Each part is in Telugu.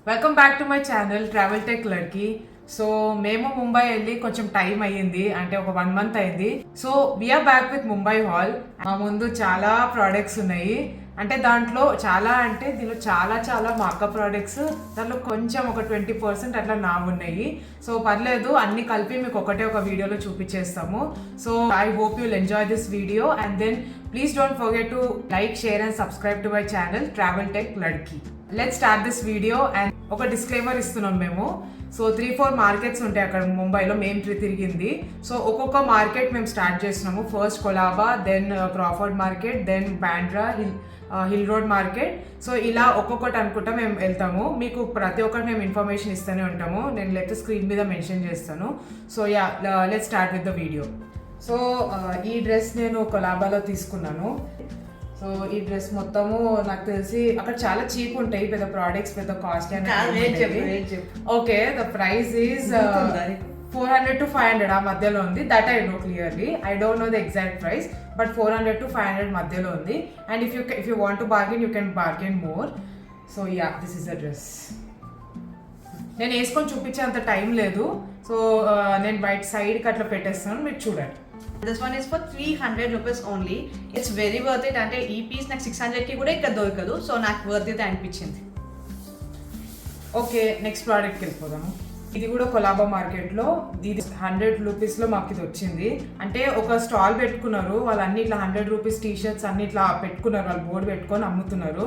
Welcome back to my channel travel tech Ladki. So మేము ముంబై వెళ్ళి కొంచెం టైం అయ్యింది, అంటే ఒక 1 month అయింది. So we're back with Mumbai haul. మా ముందు చాలా ప్రోడక్ట్స్ ఉన్నాయి, అంటే దీనిలో చాలా మా అక్క ప్రోడక్ట్స్, దాంట్లో కొంచెం ఒక 20% అట్లా నా ఉన్నాయి. సో పర్లేదు, అన్ని కలిపి మీకు ఒకటే ఒక వీడియోలో చూపించేస్తాము. So I hope you'll enjoy this video and then please don't forget to like, share and subscribe to my channel travel tech Ladki. Let's start this video. And ఒక డిస్క్లైమర్ ఇస్తున్నాం మేము. సో 3-4 మార్కెట్స్ ఉంటాయి అక్కడ ముంబైలో మేము తిరిగింది. సో ఒక్కొక్క మార్కెట్ మేము స్టార్ట్ చేస్తున్నాము. First Colaba, then Crawford market, then Bandra, Hill Road market. So ఇలా ఒక్కొక్కటి అనుకుంటా మేము వెళ్తాము. మీకు ప్రతి ఒక్కటి మేము ఇన్ఫర్మేషన్ ఇస్తూనే ఉంటాము. నేను లేకపోతే స్క్రీన్ మీద మెన్షన్ చేస్తాను. So let's start with the video. So ఈ డ్రెస్ నేను కొలాబాలో తీసుకున్నాను. సో ఈ డ్రెస్ మొత్తము నాకు తెలిసి అక్కడ చాలా చీప్ ఉంటాయి, పెద్ద ప్రోడక్ట్స్ పెద్ద cost. Okay, the price is 400 to 500 ఆ మధ్యలో ఉంది. That I know clearly. I don't know the exact price, but 400 to 500 మధ్యలో ఉంది. And if you want to bargain you can bargain more. So this is the dress. నేను వేసుకొని చూపించే అంత టైం లేదు. సో నేను బయట సైడ్కి అట్లా పెట్టేస్తాను, మీరు చూడండి. This one is for 300 rupees only. It's very worth it. అంటే ఈ పీస్ నాకు 600 కి కూడా ఇక్కడ దొరకదు. సో నాకు వర్త్ ఇట్ అనిపించింది. ఓకే, నెక్స్ట్ ప్రోడక్ట్కి వెళ్ళిపోదాము. ఇది కూడా కొలాబా మార్కెట్లో, ఇది 100 రూపీస్లో మాకు ఇది వచ్చింది. అంటే ఒక స్టాల్ పెట్టుకున్నారు వాళ్ళు, అన్ని ఇట్లా 100 రూపీస్ టీషర్ట్స్ అన్ని ఇట్లా పెట్టుకున్నారు, వాళ్ళు బోర్డు పెట్టుకొని అమ్ముతున్నారు.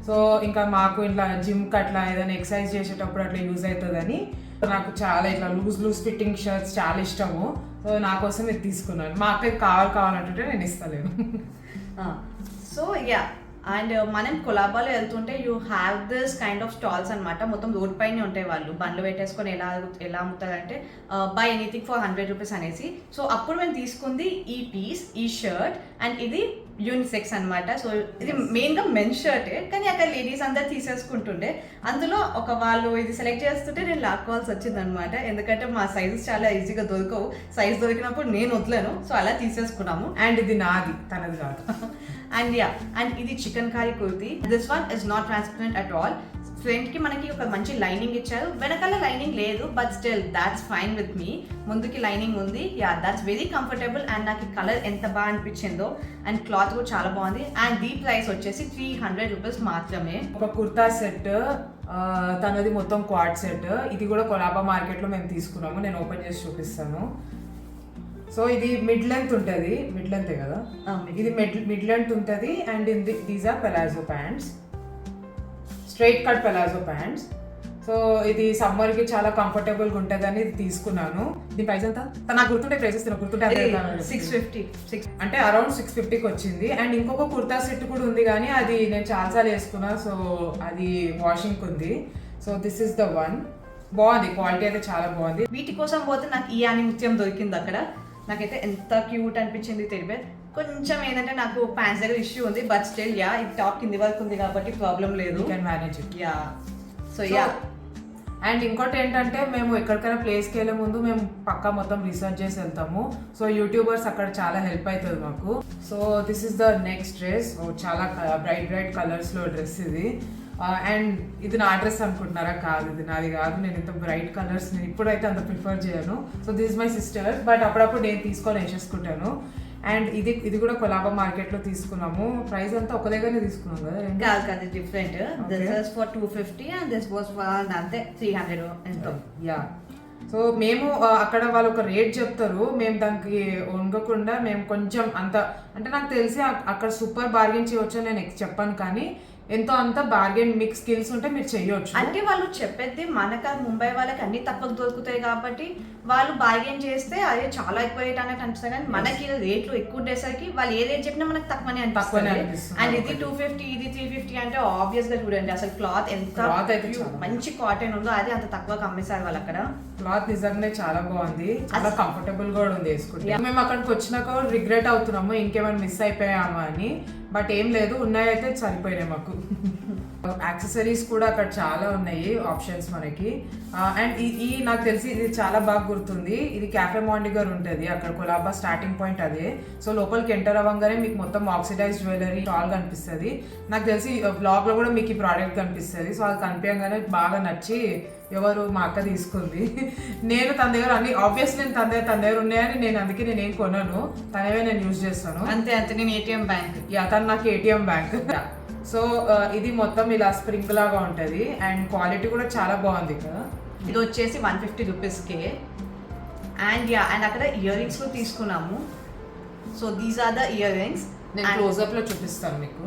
సో ఇంకా మాకు ఇట్లా జిమ్కి అట్లా ఏదైనా ఎక్సర్సైజ్ చేసేటప్పుడు అట్లా యూజ్ అవుతుందని నాకు చాలా ఇట్లా లూజ్ ఫిట్టింగ్ షర్ట్స్ చాలా ఇష్టము. సో నా కోసం ఇది తీసుకున్నాను. మా అక్కకి కావాలంటుంటే నేను ఇస్తలేను. సో అండ్ మనం కొలాబాలో వెళ్తుంటే you have this kind of stalls అనమాట. మొత్తం రోడ్ పైనే ఉంటాయి, వాళ్ళు బండ్లు పెట్టేసుకొని ఎలా అమ్ముతారంటే బై ఎనీథింగ్ ఫర్ 100 రూపీస్ అనేసి. సో అప్పుడు మేము తీసుకుంది ఈ పీస్, ఈ షర్ట్. అండ్ ఇది యూనిసెక్స్ అనమాట. సో ఇది మెయిన్గా మెన్ షర్టే, కానీ అక్కడ లేడీస్ అందరు తీసేసుకుంటుండే. అందులో ఒక వాళ్ళు ఇది సెలెక్ట్ చేస్తుంటే నేను లాక్కోవాల్సి వచ్చింది అనమాట, ఎందుకంటే మా సైజెస్ చాలా ఈజీగా దొరకవు. సైజ్ దొరికినప్పుడు నేను వదలను, సో అలా తీసేసుకున్నాము. అండ్ ఇది నాది, తనది కాదు. అండ్ ఇది chicken curry kurti. This one is not transparent at all. Front కి మనకి ఒక మంచి లైనింగ్ ఇచ్చారు, వెనకాల లైనింగ్ లేదు, but still that's fine with me. ముందుకి లైనింగ్ ఉంది, దాట్స్ వెరీ కంఫర్టబుల్. అండ్ నాకు కలర్ ఎంత బాగా అనిపించిందో, అండ్ క్లాత్ కూడా చాలా బాగుంది. అండ్ దీ ప్రైస్ వచ్చేసి 300 రూపీస్ మాత్రమే. ఒక కుర్తా సెట్, తనది మొత్తం క్వాడ్ సెట్. ఇది కూడా కొలాబా మార్కెట్లో మేము తీసుకున్నాము, నేను ఓపెన్ చేసి చూపిస్తాను. సో ఇది మిడ్ లెంత్ ఉంటుంది, మిడ్ లెంతే కదా, ఇది మిడ్ లెంత్ ఉంటుంది. And these are palazzo pants, straight cut palazzo pants. So ఇది సమ్మర్కి చాలా కంఫర్టబుల్గా ఉంటుందని ఇది తీసుకున్నాను. దీని ప్రైస్ ఎంత నాకు గుర్తుంటే ప్రైసెస్ గుర్తుంటే 650 అంటే అరౌండ్ 650కి వచ్చింది. అండ్ ఇంకొక కుర్తా సెట్ కూడా ఉంది, కానీ అది నేను చాలాసార్లు వేసుకున్నా, సో అది వాషింగ్కి ఉంది. So this is the one. బాగుంది, క్వాలిటీ అయితే చాలా బాగుంది. వీటి కోసం పోతే నాకు ఈ ఆనిముత్యం దొరికింది అక్కడ. నాకైతే ఎంత క్యూట్ అనిపించింది తెలిపే. కొంచెం ఏంటంటే నాకు ప్యాంట్స్ దగ్గర ఇష్యూ ఉంది, బట్ స్టిల్ ఇది టాప్ కింది వరకు ఉంది కాబట్టి ప్రాబ్లం లేదు. Manage it. సో అండ్ ఇంకోటి ఏంటంటే, మేము ఎక్కడికైనా ప్లేస్కి వెళ్ళే ముందు మేము పక్కా మొత్తం రీసెర్చ్ చేసి వెళ్తాము. సో యూట్యూబర్స్ అక్కడ చాలా హెల్ప్ అవుతుంది మాకు. So this is the next dress. చాలా బ్రైట్ కలర్స్లో డ్రెస్ ఇది. అండ్ ఇది నా డ్రెస్ అనుకుంటున్నారా? కాదు, ఇది నాది కాదు. నేను ఇంత బ్రైట్ కలర్స్ నేను ఇప్పుడైతే అంత ప్రిఫర్ చేయను. So this is my sister, but అప్పుడప్పుడు నేను తీసుకొని వేసేసుకుంటాను. అండ్ ఇది కూడా కొలాబా మార్కెట్లో తీసుకున్నాము. ప్రైస్ అంతా ఒక దగ్గరనే తీసుకున్నాం కదా, కాదు different. This is for 250 and this was for అంతే 300 ఎంతో. సో మేము అక్కడ వాళ్ళు ఒక రేట్ చెప్తారు, మేము దానికి వంగకుండా మేము కొంచెం అంత, అంటే నాకు తెలిసి అక్కడ సూపర్ బార్గెన్ చేయవచ్చు నేను చెప్పాను, కానీ ఎంతో అంత బార్గెన్ మీకు స్కిల్స్ ఉంటే మీరు చెయ్యొచ్చు. అంటే వాళ్ళు చెప్పేది మనకు ముంబై వాళ్ళకి అన్ని తక్కువ దొరుకుతాయి కాబట్టి వాళ్ళు బార్గెన్ చేస్తే అదే చాలా ఎక్కువ రేట్ అనేది అనిపిస్తుంది, కానీ మనకి రేట్లు ఎక్కువ ఉండేసరికి వాళ్ళు ఏ రేట్ చెప్పినా మనకు తక్కువనే అనిపిస్తుంది. అండ్ ఇది 250, ఇది 350 అంటే ఆబ్వియస్ గా చూడండి అసలు క్లాత్ ఎంత మంచి కాటన్ ఉందో, అది అంత తక్కువ అమ్మేశారు వాళ్ళు అక్కడ. క్లాత్ నిజంగానే చాలా బాగుంది, చాలా కంఫర్టబుల్ కూడా ఉంది వేసుకుంటే. మేము అక్కడికి వచ్చినాక రిగ్రెట్ అవుతున్నాము ఇంకేమైనా మిస్ అయిపోయామా అని, బట్ ఏం లేదు, ఉన్నాయైతే సరిపోయినాయి మాకు. యాక్సెసరీస్ కూడా అక్కడ చాలా ఉన్నాయి ఆప్షన్స్ మనకి. అండ్ ఈ నాకు తెలిసి ఇది చాలా బాగా గుర్తుంది, ఇది క్యాఫే మాండిగర్ ఉంటుంది అక్కడ కొలాబా స్టార్టింగ్ పాయింట్ అదే. సో లోపలికి ఎంటర్ అవ్వగానే మీకు మొత్తం ఆక్సిడైజ్ జ్యువెలరీ స్టాల్ కనిపిస్తుంది. నాకు తెలిసి బ్లాగ్ లో కూడా మీకు ఈ ప్రోడక్ట్ కనిపిస్తుంది. సో అది కనిపించగానే బాగా నచ్చి ఎవరు మా అక్క తీసుకుంది. నేను తన దగ్గర అన్ని ఆబ్వియస్లీ నేను తన దగ్గర ఉన్నాయని నేను అందుకే నేను ఏం కొన్నాను, తనవే నేను యూజ్ చేస్తాను. అంతే నేను ఏటీఎం బ్యాంక్. తను నాకు ఏటీఎం బ్యాంక్. సో ఇది మొత్తం ఇలా స్ప్రింగ్ లాగా ఉంటుంది అండ్ క్వాలిటీ కూడా చాలా బాగుంది కదా. ఇది వచ్చేసి 150 రూపీస్కే. అండ్ అండ్ అక్కడ ఇయర్ రింగ్స్ కూడా తీసుకున్నాము. So these are the earrings. నేను క్లోజ్అప్ లో చూపిస్తాను మీకు.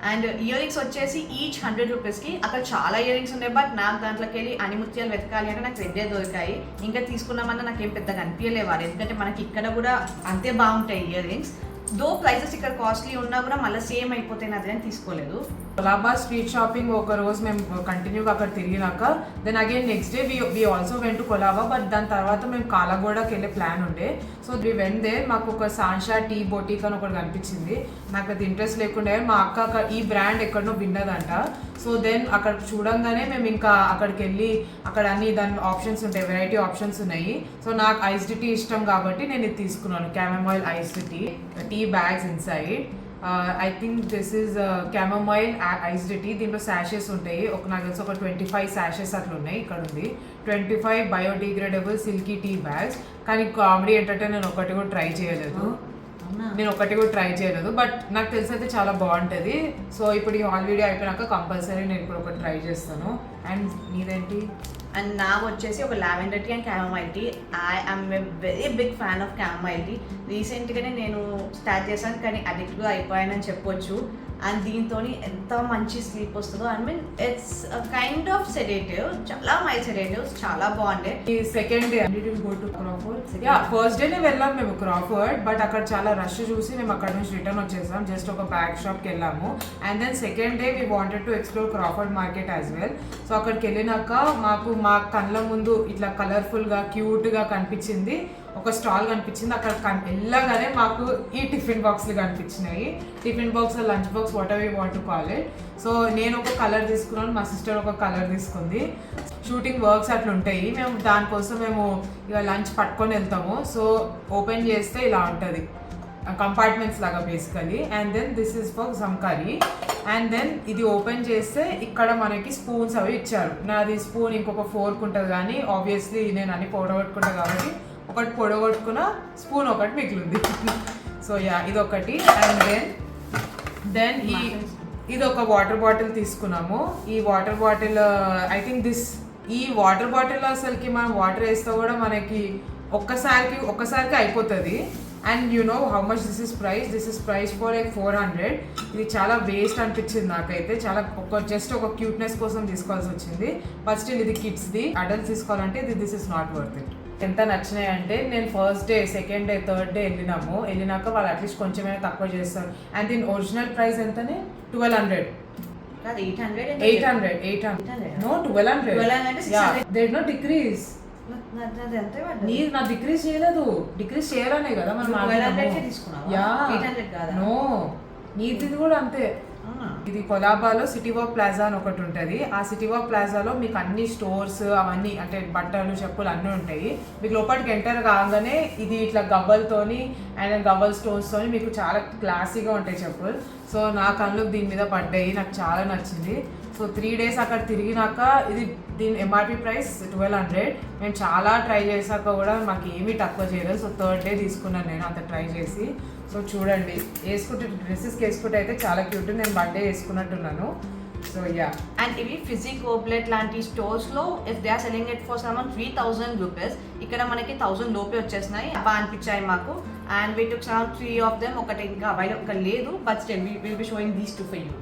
అండ్ ఇయర్ రింగ్స్ వచ్చేసి ఈచ్ 100 రూపీస్కి. అక్కడ చాలా ఇయర్ రింగ్స్ ఉన్నాయి, బట్ నాకు దాంట్లోకి వెళ్ళి అన్ని ముత్యాలు వెతకాలి అంటే నాకు రెడ్డే దొరికాయి. ఇంకా తీసుకున్నామన్నా నాకు ఏం పెద్దగా అనిపించలేవారు, ఎందుకంటే మనకి ఇక్కడ కూడా అంతే బాగుంటాయి ఇయర్ రింగ్స్. దో ప్రైసెస్ ఇక్కడ కాస్ట్లీ ఉన్నా కూడా మళ్ళీ సేమ్ అయిపోతాయి, అది అని తీసుకోలేదు. కొలాబా స్ట్రీట్ షాపింగ్ ఒక రోజు మేము కంటిన్యూగా అక్కడ తిరిగినాక then again next day we also went to Colaba. But దాని తర్వాత మేము కాలాగోడకి వెళ్ళే ప్లాన్ ఉండే. So we went there. మాకు ఒక సాన్షా టీ బొటీక్ అని ఒకటి కనిపించింది. నాకు అది ఇంట్రెస్ట్ లేకుండే, మా అక్క ఈ బ్రాండ్ ఎక్కడనో విన్నదంట. సో దెన్ అక్కడ చూడంగానే మేము ఇంకా అక్కడికి వెళ్ళి అక్కడ అన్ని దాని ఆప్షన్స్ ఉంటాయి, వెరైటీ ఆప్షన్స్ ఉన్నాయి. సో నాకు ఐస్డ్ టీ ఇష్టం కాబట్టి నేను ఇది తీసుకున్నాను, chamomile iced tea bags inside. I think this is chamomile iced tea. దీంట్లో శాషెస్ ఉంటాయి, నాకు తెలిసి ఒక 25 శాషెస్ అట్లా ఉన్నాయి. ఇక్కడ ఉంది 25 బయోడిగ్రేడబుల్ సిల్కీ టీ బ్యాగ్స్. కానీ కామెడీ ఏంటంటే నేను ఒకటి కూడా ట్రై చేయలేదు, బట్ నాకు తెలిసి అయితే చాలా బాగుంటుంది. సో ఇప్పుడు ఈ హాల్ వీడియో అయిపోయినాక కంపల్సరీ నేను ఇప్పుడు ఒకటి ట్రై చేస్తాను. అండ్ నీదేంటి? అండ్ నాకు వచ్చేసి ఒక lavender tea and chamomile tea. I'm a very big fan of chamomile tea. రీసెంట్గానే నేను స్టార్ట్ చేశాను, కానీ అడిక్ట్గా అయిపోయానని చెప్పొచ్చు. అండ్ దీంతో ఎంత మంచి స్లీప్ వస్తుందో. I mean it's kind of sedative, చాలా మైల్డ్ సెడేటివ్స్, చాలా బాగుండే. ఈ second day go to Crawford. First డేనే వెళ్ళాం మేము క్రాఫర్డ్, బట్ అక్కడ చాలా రష్ చూసి మేము అక్కడ నుంచి రిటర్న్ వచ్చేసాం. జస్ట్ ఒక బ్యాగ్ షాప్కి వెళ్ళాము. And then second day we wanted to explore Crawford market as well. So అక్కడికి వెళ్ళినాక మా కళ్ళ ముందు ఇట్లా కలర్ఫుల్గా క్యూట్గా కనిపించింది ఒక స్టాల్ కనిపించింది. అక్కడ వెళ్ళగానే మాకు ఈ టిఫిన్ బాక్స్లు కనిపించినాయి. Tiffin box, lunch box, whatever you want to call it. So నేను ఒక కలర్ తీసుకున్నాను, మా సిస్టర్ ఒక కలర్ తీసుకుంది. షూటింగ్ వర్క్స్ అట్లా ఉంటాయి, మేము దానికోసం మేము ఇక లంచ్ పట్టుకొని వెళ్తాము. సో ఓపెన్ చేస్తే ఇలా ఉంటుంది, కంపార్ట్మెంట్స్ లాగా basically. And then this is for some curry. And then ఇది ఓపెన్ చేస్తే ఇక్కడ మనకి స్పూన్స్ అవి ఇచ్చారు. నాది స్పూన్ ఇంకొక ఫోర్క్ ఉంటుంది, కానీ ఆబ్వియస్లీ నేను అన్ని పొడగొట్టుకుంటా కాబట్టి ఒకటి పొడగొట్టుకున్న స్పూన్ ఒకటి మిగిలింది. సో ఇది ఒకటి. అండ్ దెన్ ఇది ఒక వాటర్ బాటిల్ తీసుకున్నాము. ఈ వాటర్ బాటిల్ ఐ థింక్ ఈ వాటర్ బాటిల్ అసలుకి మనం వాటర్ వేస్తే కూడా మనకి ఒక్కసారికి అయిపోతుంది. And you know how much this is price for like 400. ఇది చాలా వేస్ట్ అనిపించింది నాకైతే. చాలా జస్ట్ ఒక క్యూట్నెస్ కోసం తీసుకోవాల్సి వచ్చింది. బట్ స్టిల్ ఇది కిడ్స్ది, అడల్ట్స్ తీసుకోవాలంటే this is not worth it. ఎంత నచ్చినాయి అంటే నేను first day, second day, third day వెళ్ళినాక వాళ్ళు అట్లీస్ట్ కొంచెమైనా తక్కువ చేస్తారు. అండ్ దీని ఒరిజినల్ ప్రైస్ ఎంతనే 1200. 800. No, 1200. There is no decrease. నా డిక్రీజ్ చేయలేదు, డిక్రీజ్ చేయాలనే కదా మనం. నో, నీది కూడా అంతే. ఇది కొలాబాలో సిటీ వాక్ ప్లాజా అని ఒకటి ఉంటుంది. ఆ సిటీ వాక్ ప్లాజాలో మీకు అన్ని స్టోర్స్ అవన్నీ అంటే బట్టలు, చెప్పులు అన్నీ ఉంటాయి. మీకు లోపలికి ఎంటర్ కాగానే ఇది ఇట్లా గవ్వలతోని అండ్ గవ్వల్ స్టోన్స్తోని మీకు చాలా క్లాసీగా ఉంటాయి చెప్పులు. సో నా కళ్ళు దీని మీద పడ్డాయి, నాకు చాలా నచ్చింది. సో 3 days అక్కడ తిరిగినాక దీని ఎంఆర్పి ప్రైస్ 1200. మేము చాలా ట్రై చేశాక కూడా మాకు ఏమీ తక్కువ చేయలేదు. సో థర్డ్ డే తీసుకున్నాను నేను అంత ట్రై చేసి. సో చూడండి, డ్రెస్సెస్కి వేసుకుంటే అయితే చాలా క్యూట్. నేను బర్త్డే వేసుకున్నట్టున్నాను. సో అండ్ ఇవి ఫిజిక్ ఓబ్లెట్ లాంటి స్టోర్స్లో if they are selling it for some 3000 rupees. ఇక్కడ మనకి 1000 లోపే వచ్చేసినాయి. బాగా అనిపించాయి మాకు. And we took some 3 of them. ఒకటి ఇంకా అవైలబుల్ లేదు, but still will be showing these 2 for you.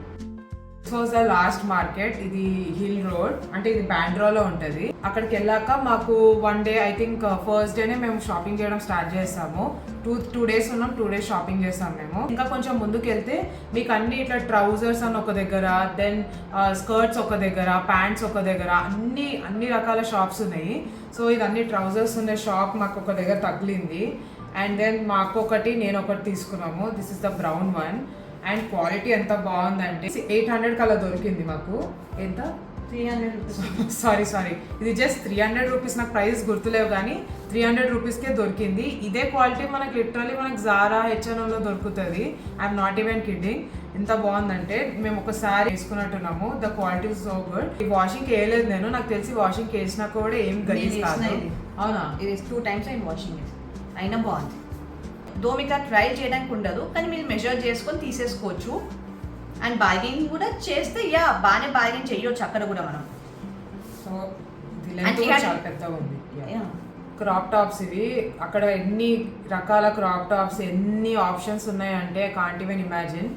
This was the last market. ఇది హిల్ రోడ్, అంటే ఇది బాండ్రాలో ఉంటుంది. అక్కడికి వెళ్ళాక మాకు 1 day ఐ థింక్ ఫస్ట్ డేనే మేము షాపింగ్ చేయడం స్టార్ట్ చేసాము. 2 days ఉన్నాం, 2 days షాపింగ్ చేసాం మేము. ఇంకా కొంచెం ముందుకు వెళ్తే మీకు అన్ని ఇట్లా ట్రౌజర్స్ అని ఒక దగ్గర, దెన్ స్కర్ట్స్ ఒక దగ్గర, ప్యాంట్స్ ఒక దగ్గర, అన్ని రకాల షాప్స్ ఉన్నాయి. సో ఇదన్నీ ట్రౌజర్స్ ఉన్న షాప్ మాకు ఒక దగ్గర తగిలింది. అండ్ దెన్ మాకు ఒకటి, నేను ఒకటి తీసుకున్నాము. This is the brown one. And quality ఎంత బాగుందంటే 800 కల్లా దొరికింది మాకు. ఎంత 300 రూపీస్. సారీ ఇది జస్ట్ 300 రూపీస్, నాకు ప్రైస్ గుర్తులేవు కానీ 300 రూపీస్కే దొరికింది. ఇదే క్వాలిటీ మనకి లిటరలీ మనకి జారా హెచ్ఎన్ఎంలో దొరుకుతుంది. I'm not even kidding. ఎంత బాగుందంటే మేము ఒకసారి వేసుకున్నట్టున్నాము. The quality so good. ఈ వాషింగ్ వేయలేదు నేను, నాకు తెలిసి వాషింగ్ వేసినా కూడా ఏం గలీజ్ కాదు. అవునా? ఇది 2 times అయింది వాషింగ్ అయినా బాగుంది. దో మీకు ఆ ట్రై చేయడానికి ఉండదు కానీ మీరు మెజర్ చేసుకొని తీసేసుకోవచ్చు. అండ్ బార్గెనింగ్ కూడా చేస్తే బాగానే బార్గెన్ చేయొచ్చు అక్కడ కూడా మనం. సో ఇది లెంత్ కూడా చాలా పెద్దగా ఉంది. క్రాప్ టాప్స్ ఇవి, అక్కడ ఎన్ని రకాల క్రాప్ టాప్స్, ఎన్ని ఆప్షన్స్ ఉన్నాయంటే కాంట్ ఈవెన్ ఇమాజిన్.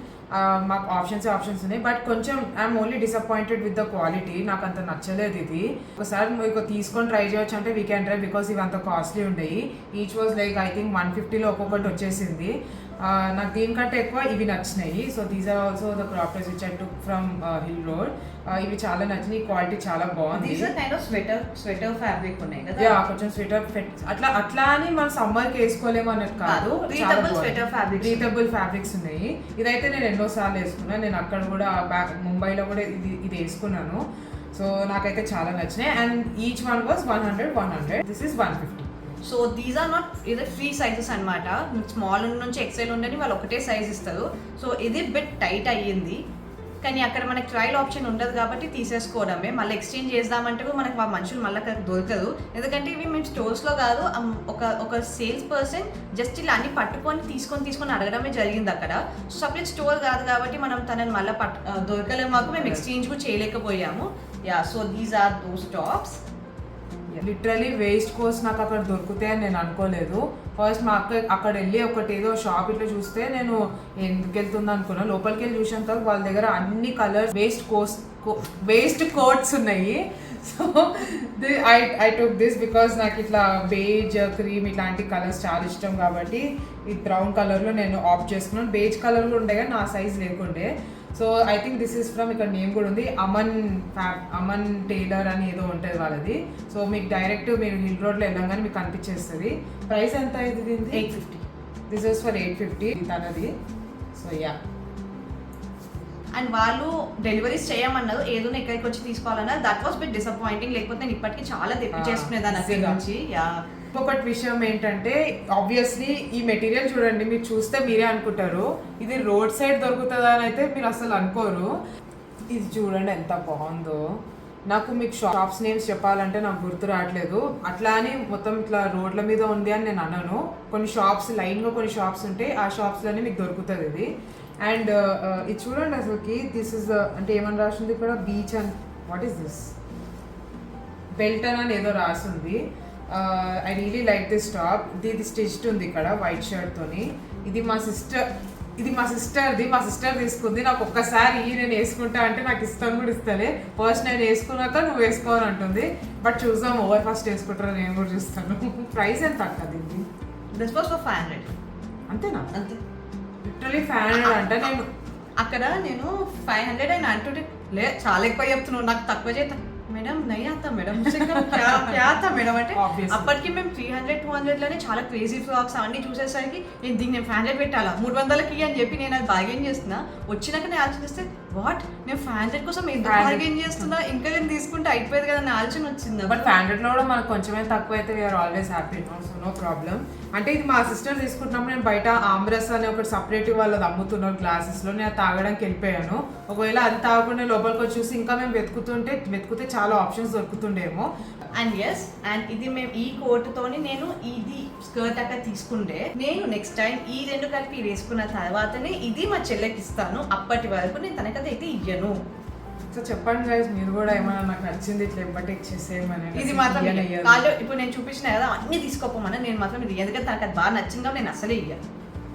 మాకు ఆప్షన్స్ ఉన్నాయి, బట్ కొంచెం I'm only disappointed with the quality. నాకు అంత నచ్చలేదు ఇది. ఒకసారి మీకు తీసుకొని ట్రై చేయొచ్చు అంటే వీ క్యాన్ ట్రై, బికాస్ ఇవి అంత కాస్ట్లీ ఉండేవి. Each was like I think 150లో ఒక్కొక్కటి వచ్చేసింది. నాకు దీనికంటే ఎక్కువ ఇవి నచ్చినాయి. So these are also the crop tops which I took from hill road. ఇవి చాలా నచ్చినాయి, క్వాలిటీ చాలా బాగుంది. స్వెటర్ ఫ్యాబ్రిక్ ఉన్నాయి కదా, కొంచెం స్వెటర్ అట్లా అని మనం సమ్మర్కి వేసుకోలేము అన్నట్టు కాదు. బ్రీతబుల్ ఫ్యాబ్రిక్స్ ఉన్నాయి. ఇదైతే నేను ఎన్నోసార్లు వేసుకున్నాను. నేను అక్కడ కూడా ముంబైలో కూడా ఇది వేసుకున్నాను. సో నాకైతే చాలా నచ్చినాయి. And each one was 100. This is 150. So these are not ఇది ఫ్రీ సైజెస్ అనమాట. స్మాల్ నుంచి ఎక్సెల్ ఉండని వాళ్ళు ఒకటే సైజ్ ఇస్తారు. సో ఇది బిట్ టైట్ అయ్యింది కానీ అక్కడ మనకి ట్రయల్ ఆప్షన్ ఉండదు కాబట్టి తీసేసుకోవడమే. మళ్ళీ ఎక్స్చేంజ్ చేద్దామంటే మనకు మా మనుషులు మళ్ళీ అక్కడ దొరకదు. ఎందుకంటే ఇవి మేము స్టోర్స్లో కాదు, ఒక సేల్స్ పర్సన్ జస్ట్ ఇలా అన్ని పట్టుకొని తీసుకొని అడగడమే జరిగింది అక్కడ. సో సపరేట్ స్టోర్ కాదు కాబట్టి మనం తనని మళ్ళీ దొరకలేము. మాకు మేము ఎక్స్చేంజ్ కూడా చేయలేకపోయాము. So these are those tops. Literally waste కోర్స్ నాకు అక్కడ దొరుకుతాయని నేను అనుకోలేదు. ఫస్ట్ మా అక్క అక్కడ వెళ్ళి ఒకటి ఏదో షాప్ ఇట్లా చూస్తే నేను ఎందుకు వెళ్తుంది అనుకున్నా. లోపలికి వెళ్ళి చూసాను తర్వాత వాళ్ళ దగ్గర అన్ని కలర్స్ వేస్ట్ కోట్స్ ఉన్నాయి. So I took this because నాకు ఇట్లా బేజ్ క్రీమ్ ఇట్లాంటి కలర్స్ చాలా ఇష్టం కాబట్టి ఈ బ్రౌన్ కలర్లో నేను ఆప్ట్ చేసుకున్నాను. బేజ్ కలర్లో ఉండే కానీ నా సైజ్ లేకుండే. So I think this is from, ఇక్కడ నేమ్ కూడా ఉంది, అమన్ టైలర్ అని ఏదో ఉంటుంది వాళ్ళది. సో మీకు డైరెక్ట్ మీరు హిల్ రోడ్లో వెళ్ళంగానే మీకు కనిపించేస్తుంది. ప్రైస్ ఎంత అయింది దీనికి? 850. దిస్ ఇస్ ఫర్ 850 తనది. సో అండ్ వాళ్ళు డెలివరీస్ చేయమన్నారు, ఏదో ఎక్కడికి వచ్చి తీసుకోవాలన్నారు. That was bit disappointing. లేకపోతే నేను ఇప్పటికీ చాలా తెప్పించేసుకునేదాన్ని అక్కడి నుంచి. ఇంకొకటి విషయం ఏంటంటే ఆబ్వియస్లీ ఈ మెటీరియల్ చూడండి, మీరు చూస్తే మీరే అనుకుంటారు ఇది రోడ్ సైడ్ దొరుకుతుందా అని అయితే మీరు అసలు అనుకోరు. ఇది చూడండి ఎంత బాగుందో. నాకు మీకు షాప్స్ నేమ్స్ చెప్పాలంటే నాకు గుర్తు రావట్లేదు. అట్లా అని మొత్తం ఇట్లా రోడ్ల మీద ఉంది అని నేను అన్నాను. కొన్ని షాప్స్ లైన్గా కొన్ని షాప్స్ ఉంటాయి, ఆ షాప్స్లోనే మీకు దొరుకుతుంది ఇది. అండ్ ఇది చూడండి అసలుకి దిస్ ఇస్ అంటే ఏమని రాసింది ఇక్కడ, beach and what is this, Belton అని ఏదో రాసింది. I really like this top. ఇది స్టిచ్డ్ ఉంది ఇక్కడ వైట్ షర్ట్ తోని. ఇది మా సిస్టర్ది. మా సిస్టర్ తీసుకుంది. నాకు ఒక్కసారి నేను వేసుకుంటా అంటే నాకు ఇష్టం కూడా ఇస్తలే. ఫస్ట్ నేను వేసుకున్నాక నువ్వు వేసుకోవాలని అంటుంది. బట్ చూద్దాం ఓవర్ ఫస్ట్ వేసుకుంటారో నేను కూడా చూస్తాను. ప్రైస్ ఎంత అక్క దీన్ని? This was for 500. అంతేనా? అంతే. లిటరలీ 500 అంటే నేను అక్కడ 500 అని అంటుంటే చాలా ఎక్కువ చెప్తున్నావు, నాకు తక్కువ చేస్తా మేడం నై ఆతా మేడం మేడం అంటే అప్పటికి మేము 300-200లోనే చాలా క్రేజీ ఫ్రాక్స్ అవన్నీ చూసేసరికి దీన్ని నేను 500 పెట్టాలా 300కి అని చెప్పి నేను అది బార్గెన్ చేస్తున్నా. వచ్చినాక నేను ఆలోచిస్తే వాట్, నేను 500 కోసం ఎందుకు బార్గెన్ చేస్తున్నా, ఇంకా నేను తీసుకుంటే అయిపోయేది కదా అని ఆలోచన వచ్చింది. బట్ 500లో కూడా మనకు కొంచెమే తక్కువ అయితే we're always happy. So no problem. అంటే ఇది మా సిస్టర్ తీసుకుంటున్నప్పుడు నేను బయట ఆమ్రస్ అని ఒకటి సపరేట్ వాళ్ళది అమ్ముతున్నారు గ్లాసెస్లో, నేను తాగడానికి వెళ్ళిపోయాను. ఒకవేళ అది తాగకుండా లోపలికి వచ్చి చూసి ఇంకా మేము వెతుకుతే చాలా ఆప్షన్స్ దొరుకుతుండేమో. అండ్ ఎస్, అండ్ ఇది మేము ఈ కోట్తోని నేను ఇది స్కర్ట్ అక్కడ తీసుకుంటే నేను నెక్స్ట్ టైం ఈ రెండు కలిపి వేసుకున్న తర్వాతనే ఇది మా చెల్లెకి ఇస్తాను. అప్పటి వరకు నేను తనకైతే అయితే ఇయ్యను. సో చెప్పండి గైస్, మీరు కూడా ఏమైనా నాకు నచ్చింది ఇట్లా ఎంబటి ఇచ్చేసేయమని. ఇది మాత్రం కాళ్ళు ఇప్పుడు నేను చూపించిన కదా అన్నీ తీసుకోపోమని నేను మాత్రం ఇది ఎందుకంటే తనకు అది బాగా నచ్చిందో నేను అసలే ఇయ్యాను.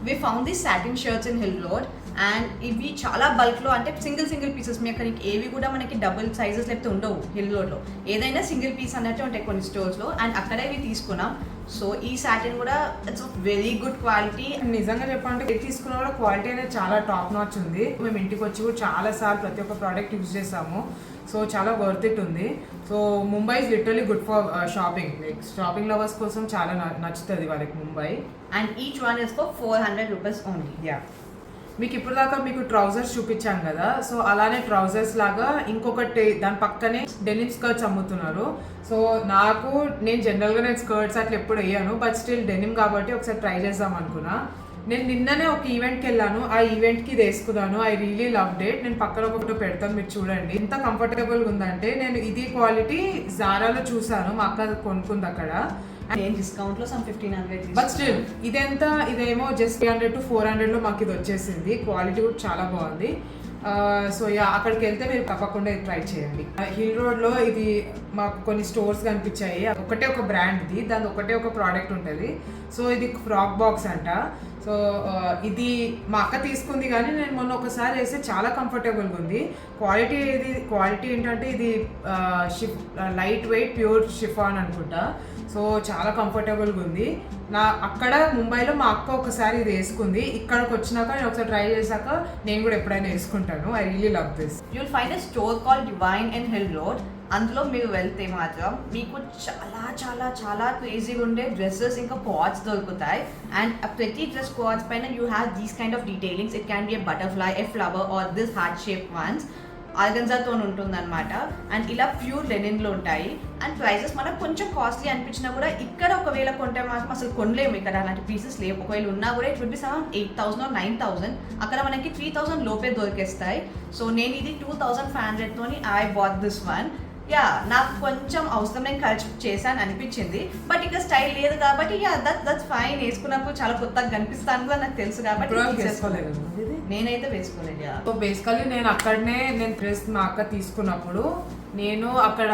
We found the satin shirts in hill road and ఇవి చాలా బల్క్లో అంటే సింగిల్ పీసెస్. మీ అక్కడ ఏవి కూడా మనకి డబుల్ సైజెస్ లేకపోతే ఉండవు హిల్ రోడ్లో, ఏదైనా సింగిల్ పీస్ అన్నట్టు ఉంటాయి కొన్ని స్టోర్స్లో. అండ్ అక్కడే ఇవి తీసుకున్నాం. సో ఈ సాటిన్ కూడా ఇట్స్ వెరీ గుడ్ క్వాలిటీ. నిజంగా చెప్పాలంటే ఇది తీసుకున్న కూడా క్వాలిటీ అనేది చాలా టాప్ నాచ్ ఉంది. మేము ఇంటికి వచ్చి కూడా చాలా సార్లు ప్రతి ఒక్క ప్రోడక్ట్ యూజ్ చేసాము. సో చాలా వర్త్ ఇట్ ఉంది. So Mumbai is literally good for shopping. Like shopping lovers కోసం చాలా నచ్చుతుంది వాళ్ళకి Mumbai. And each one is for 400 rupees only. Yeah. మీకు ఇప్పుడు దాకా మీకు ట్రౌజర్స్ చూపించాను కదా, సో అలానే ట్రౌజర్స్ లాగా ఇంకొకటి దాని పక్కనే డెనిమ్ స్కర్ట్స్ అమ్ముతున్నారు. సో నేను జనరల్గా నేను స్కర్ట్స్ అట్లా ఎప్పుడు వేయను, బట్ స్టిల్ డెనిమ్ కాబట్టి ఒకసారి ట్రై చేద్దాం అనుకున్నా. నేను నిన్ననే ఒక ఈవెంట్కి వెళ్ళాను, ఆ ఈవెంట్కి ఇది వేసుకున్నాను. I really loved it. నేను పక్కన ఒకటి పెడతాను, మీరు చూడండి ఎంత కంఫర్టబుల్గా ఉందంటే. నేను ఇది క్వాలిటీ జారాలో చూసాను, మా అక్క కొనుక్కుంది అక్కడ. నేను డిస్కౌంట్ లో 1500 బట్ స్టిల్ ఇదేమో జస్ట్ 300 to 400 లో మాకు ఇది వచ్చేసింది. క్వాలిటీ కూడా చాలా బాగుంది. సో అక్కడికి వెళ్తే మీరు తప్పకుండా ఇది ట్రై చేయండి. హిల్ రోడ్లో ఇది మాకు కొన్ని స్టోర్స్ కనిపించాయి. ఒకటే ఒక బ్రాండ్ది, దాని ఒకటే ఒక ప్రోడక్ట్ ఉంటుంది. సో ఇది ఫ్రాక్ బాక్స్ అంట. సో ఇది మా అక్క తీసుకుంది, కానీ నేను మొన్న ఒకసారి వేస్తే చాలా కంఫర్టబుల్గా ఉంది. క్వాలిటీ ఏంటంటే ఇది లైట్ వెయిట్ ప్యూర్ షిఫాన్ అనుకుంటా. సో చాలా కంఫర్టబుల్గా ఉంది. అక్కడ ముంబైలో మా అక్క ఒకసారి ఇది వేసుకుంది, ఇక్కడికి వచ్చినాక నేను ఒకసారి ట్రై చేశాక నేను కూడా ఎప్పుడైనా వేసుకుంటాను. I really love this. You'll find a store call divine in hill road. అందులో మీరు వెళ్తే మాత్రం మీకు చాలా చాలా చాలా క్రేజీగా ఉండే డ్రెస్సెస్ ఇంకా క్వాడ్స్ దొరుకుతాయి. అండ్ ప్రతి డ్రెస్ క్వాడ్స్ పైన you have these kind of detailings. It can be a butterfly, a flower or this heart shape ones. ఆర్గన్జాతో ఉంటుందన్నమాట. అండ్ ఇలా ప్యూర్ లెనిన్లో ఉంటాయి. అండ్ ప్రైజెస్ మనకు కొంచెం కాస్ట్లీ అనిపించినా కూడా ఇక్కడ ఒకవేళ కొంటే మాత్రం అసలు కొనలేము. ఇక్కడ అలాంటి పీసెస్ లేవు. ఒకవేళ ఉన్నా కూడా it will be some 8,000 or 9,000. అక్కడ మనకి 3,000 లోపే దొరికేస్తాయి. సో నేను ఇది 2,500 ఐ బాట్ దిస్ వన్. నాకు కొంచెం అవసరం నేను ఖర్చు చేశాను అనిపించింది. బట్ ఇక స్టైల్ లేదు కాబట్టి దట్స్ ఫైన్. వేసుకున్నప్పుడు చాలా కొత్తగా కనిపిస్తాను కూడా నాకు తెలుసు కాబట్టి నేనైతే వేసుకోలేదు. సో బేసికల్లీ నేను డ్రెస్ మా అక్క తీసుకున్నప్పుడు నేను అక్కడ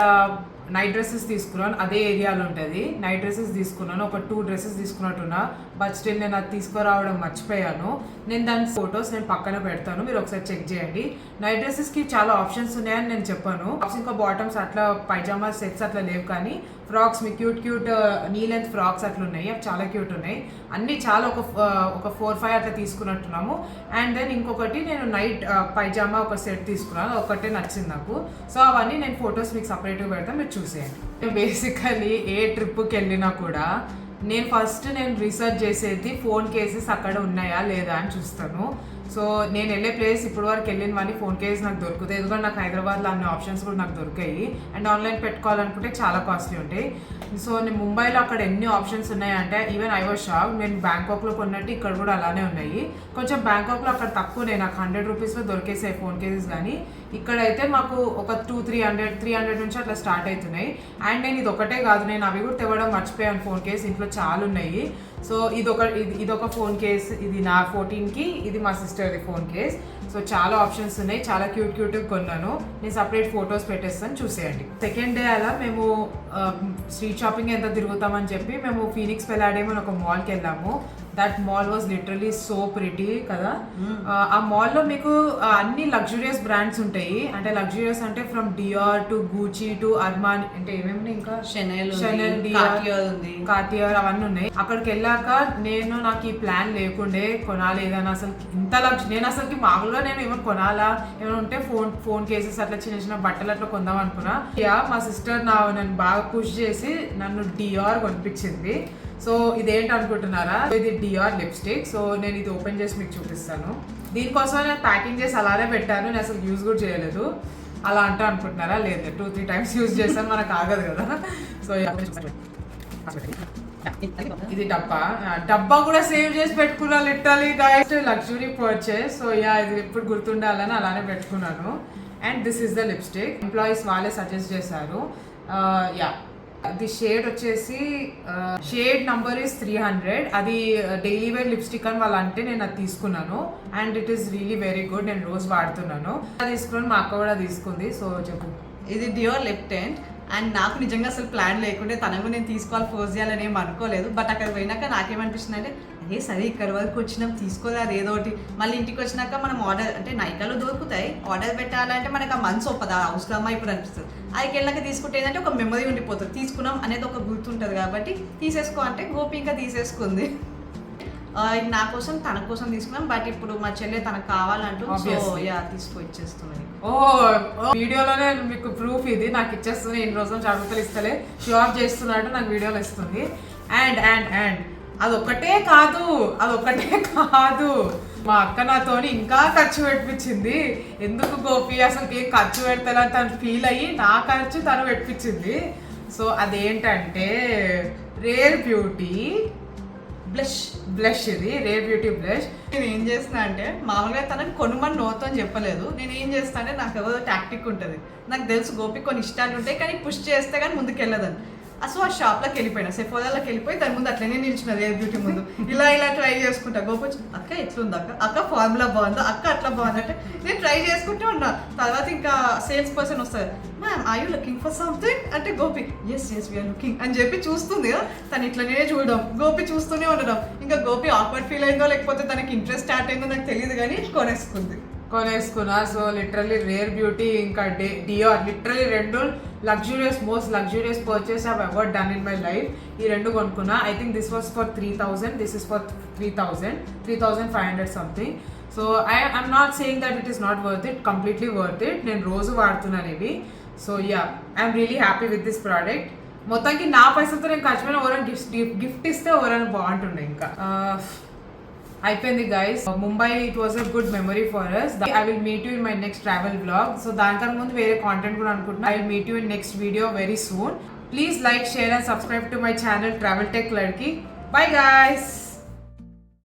నైట్ డ్రెస్సెస్ తీసుకున్నాను. అదే ఏరియాలో ఉంటుంది. నైట్ డ్రెస్సెస్ తీసుకున్నాను, ఒక 2 డ్రెస్సెస్ తీసుకున్నట్టున్నా. బట్ స్టిల్ నేను అది తీసుకురావడం మర్చిపోయాను. నేను దాని ఫొటోస్ నేను పక్కన పెడతాను, మీరు ఒకసారి చెక్ చేయండి. నైట్ డ్రెస్సెస్కి చాలా ఆప్షన్స్ ఉన్నాయని నేను చెప్పాను. ఇంకా బాటమ్స్ అట్లా పైజామా సెట్స్ అట్లా లేవు, కానీ ఫ్రాక్స్ మీ క్యూట్ నీ లెంత్ ఫ్రాక్స్ అట్లా ఉన్నాయి. అవి చాలా క్యూట్ ఉన్నాయి. అన్నీ చాలా ఒక 4-5 అట్లా తీసుకున్నట్టున్నాము. అండ్ దెన్ ఇంకొకటి నేను నైట్ పైజామా ఒక సెట్ తీసుకున్నాను, ఒకటే నచ్చింది నాకు. సో అవన్నీ నేను ఫొటోస్ మీకు సపరేట్గా పెడతాను, మీరు చూసేయండి. బేసికల్లీ ఏ ట్రిప్కి వెళ్ళినా కూడా నేను రీసెర్చ్ చేసేది ఫోన్ కేసెస్ అక్కడ ఉన్నాయా లేదా అని చూస్తాను. సో నేను వెళ్ళే ప్లేస్ ఇప్పుడు వరకు వెళ్ళినవన్నీ ఫోన్ కేస్ నాకు దొరుకుతాయి. ఎందుకంటే నాకు హైదరాబాద్లో అన్ని ఆప్షన్స్ కూడా నాకు దొరికాయి. అండ్ ఆన్లైన్ పెట్టుకోవాలనుకుంటే చాలా కాస్ట్లీ ఉంటాయి. సో నేను ముంబైలో అక్కడ ఎన్ని ఆప్షన్స్ ఉన్నాయంటే ఈవెన్ ఐ వాజ్ షాక్. నేను బ్యాంకాక్లో కొన్నట్టు ఇక్కడ కూడా అలానే ఉన్నాయి. కొంచెం బ్యాంకాక్లో అక్కడ తక్కువనే, నాకు 100 రూపీస్లో దొరికేసాయి ఫోన్ కేసెస్. కానీ ఇక్కడైతే మాకు ఒక 300 నుంచి అట్లా స్టార్ట్ అవుతున్నాయి. అండ్ నేను ఇది ఒకటే కాదు, నేను అవి కూడా తెవ్వడం మర్చిపోయాను. ఫోన్ కేస్ ఇంట్లో చాలా ఉన్నాయి. సో ఇదొక ఫోన్ కేస్, ఇది నా 14కి, ఇది మా సిస్టర్ది ఫోన్ కేస్. సో చాలా ఆప్షన్స్ ఉన్నాయి, చాలా క్యూట్గా కొన్నాను. నేను సపరేట్ ఫొటోస్ పెట్టేస్తాను, చూసేయండి. సెకండ్ డే అలా మేము స్ట్రీట్ షాపింగ్ ఎంత తిరుగుతామని చెప్పి మేము ఫీనిక్స్ పెలాడియం అని ఒక మాల్కి వెళ్ళాము. That mall was literally so pretty కదా. ఆ మాల్లో మీకు అన్ని లగ్జూరియస్ బ్రాండ్స్ ఉంటాయి. అంటే లగ్జూరియస్ అంటే from Dior to Gucci to Armani, అంటే ఏమేమి ఇంకా షెనెల్, కార్టియర్ అవన్నీ ఉన్నాయి. అక్కడికి వెళ్ళాక నాకు ఈ ప్లాన్ లేకుండే కొనాలి ఏదైనా. అసలు ఇంత నేను అసలుకి మామూలుగా నేను ఏమైనా కొనాలా, ఏమైనా ఉంటే ఫోన్ కేసెస్ అట్లా చిన్న బట్టలు అట్లా కొందాం అనుకున్నా. మా సిస్టర్ నన్ను బాగా పుష్ చేసి నన్ను డియార్ కొనిపించింది. సో ఇదేంటి అనుకుంటున్నారా, ఇది డియార్ లిప్స్టిక్. సో నేను ఇది ఓపెన్ చేసి మీకు చూపిస్తాను. దీనికోసం నేను ప్యాకింగ్ చేసి అలానే పెట్టాను, నేను అసలు యూజ్ కూడా చేయలేదు. అలా అనుకుంటున్నారా? లేదు, 2-3 టైమ్స్ యూజ్ చేస్తాను, మనకు ఆగదు కదా. సో ఇది డబ్బా కూడా సేవ్ చేసి పెట్టుకున్నా literally guys. Luxury purchase. So ఇది ఎప్పుడు గుర్తుండాలని అలానే పెట్టుకున్నాను. And this is the lipstick. Employees వాళ్ళే సజెస్ట్ చేశారు. ది షేడ్ వచ్చేసి షేడ్ నంబర్ ఈస్ 300. అది డైలీ వేర్ లిప్స్టిక్ అని వాళ్ళు అంటే నేను అది తీసుకున్నాను. And it is really very good. నేను రోజు వాడుతున్నాను. అది తీసుకున్నాను, మా అక్క కూడా తీసుకుంది. సో చెప్పు. ఇది డియోర్ లిప్ టెంట్. అండ్ నాకు నిజంగా అసలు ప్లాన్ లేకుంటే తనకు నేను తీసుకోవాలి, ఫోర్స్ చేయాలని ఏం అనుకోలేదు. బట్ అక్కడ పోయినాక నాకేమనిపిస్తుంది అంటే సరే ఇక్కడ వరకు వచ్చినాం తీసుకోలేదు ఏదో ఒకటి. మళ్ళీ ఇంటికి వచ్చినాక మనం ఆర్డర్ అంటే నైకాలో దొరుకుతాయి, ఆర్డర్ పెట్టాలంటే మనకు ఆ మనసు ఒప్పదా అవసరమా ఇప్పుడు అనిపిస్తుంది. అదికి వెళ్ళాక తీసుకుంటే ఏంటంటే ఒక మెమరీ ఉండిపోతుంది, తీసుకున్నాం అనేది ఒక గుర్తుంటుంది. కాబట్టి తీసేసుకో అంటే గోపి ఇంకా తీసేసుకుంది. ఇది నా కోసం తన కోసం తీసుకున్నాం. బట్ ఇప్పుడు మా చెల్లె తనకు కావాలంటూ తీసుకో ఇచ్చేస్తుంది. వీడియోలోనే మీకు ప్రూఫ్ ఇది నాకు ఇచ్చేస్తుంది. ఇన్ని రోజులు జాగ్రత్తలు ఇస్తలే, షో ఆఫ్ చేస్తున్నట్టు నాకు వీడియోలో ఇస్తుంది. అండ్ అదొక్కటే కాదు మా అక్క నాతోని ఇంకా ఖర్చు పెట్టించింది. ఎందుకు గోపి అసలు ఏం ఖర్చు పెడతానని తను ఫీల్ అయ్యి నా ఖర్చు తను పెట్టించింది. సో అదేంటంటే రేర్ బ్యూటీ బ్లష్. ఇది రేర్ బ్యూటీ బ్లష్. నేను ఏం చేస్తున్నా అంటే మామూలుగా తనని కొనుమని నోతో అని చెప్పలేదు. నేను ఏం చేస్తా అంటే నాకు ఏదో టాక్టిక్ ఉంటుంది. నాకు తెలుసు గోపి కొన్ని ఇష్టాలు ఉంటాయి కానీ పుష్ చేస్తే కానీ ముందుకు వెళ్ళదని. సో ఆ షాప్లోకి వెళ్ళిపోయినా, సెఫోలాలోకి వెళ్ళిపోయి దాని ముందు అట్లనే నిలిచిన రేర్ బ్యూటీ ముందు ఇలా ట్రై చేసుకుంటా. గోపి అక్క ఎట్లుంది అక్క ఫార్ములా బాగుందా అక్క అట్లా బాగుందంటే నేను ట్రై చేసుకుంటూ ఉన్నా. తర్వాత ఇంకా సేల్స్ పర్సన్ వస్తారు, ma'am I you looking for something అంటే గోపి ఎస్ వీఆర్ లుకింగ్ అని చెప్పి చూస్తుంది కదా. తను ఇట్లనే చూడడం, గోపి చూస్తూనే ఉండడం. ఇంకా గోపి ఆక్వర్డ్ ఫీల్ అయిందో లేకపోతే తనకి ఇంట్రెస్ట్ స్టార్ట్ అయిందో నాకు తెలియదు కానీ కొనేసుకున్నా. సో లిటరల్లీ రేర్ బ్యూటీ ఇంకా డియోర్ లిటరల్లీ రెండు most luxurious purchase I ever done in my life. ఈ రెండు కొనుక్కున్నా. I think this was for 3000, this is for 3500 something. So I'm not saying that it is not worth it, completely worth it. నేను రోజు వాడుతున్నాను ఇవి. So yeah, I'm really happy with this product. మొత్తానికి నా పైసలతో నేను ఖర్చు పోయిన ఎవరైనా గిఫ్ట్ ఇస్తే ఎవరైనా బాగుంటుండే. ఇంకా అయిపోయింది guys. Mumbai it was a good memory for us. I will meet you in my next travel vlog. So దానికన్నా ముందు వేరే కాంటెంట్ కూడా అనుకుంటున్నా. I will meet you in next video very soon. Please like, share and subscribe to my channel Travel Tech Ladki. Bye guys.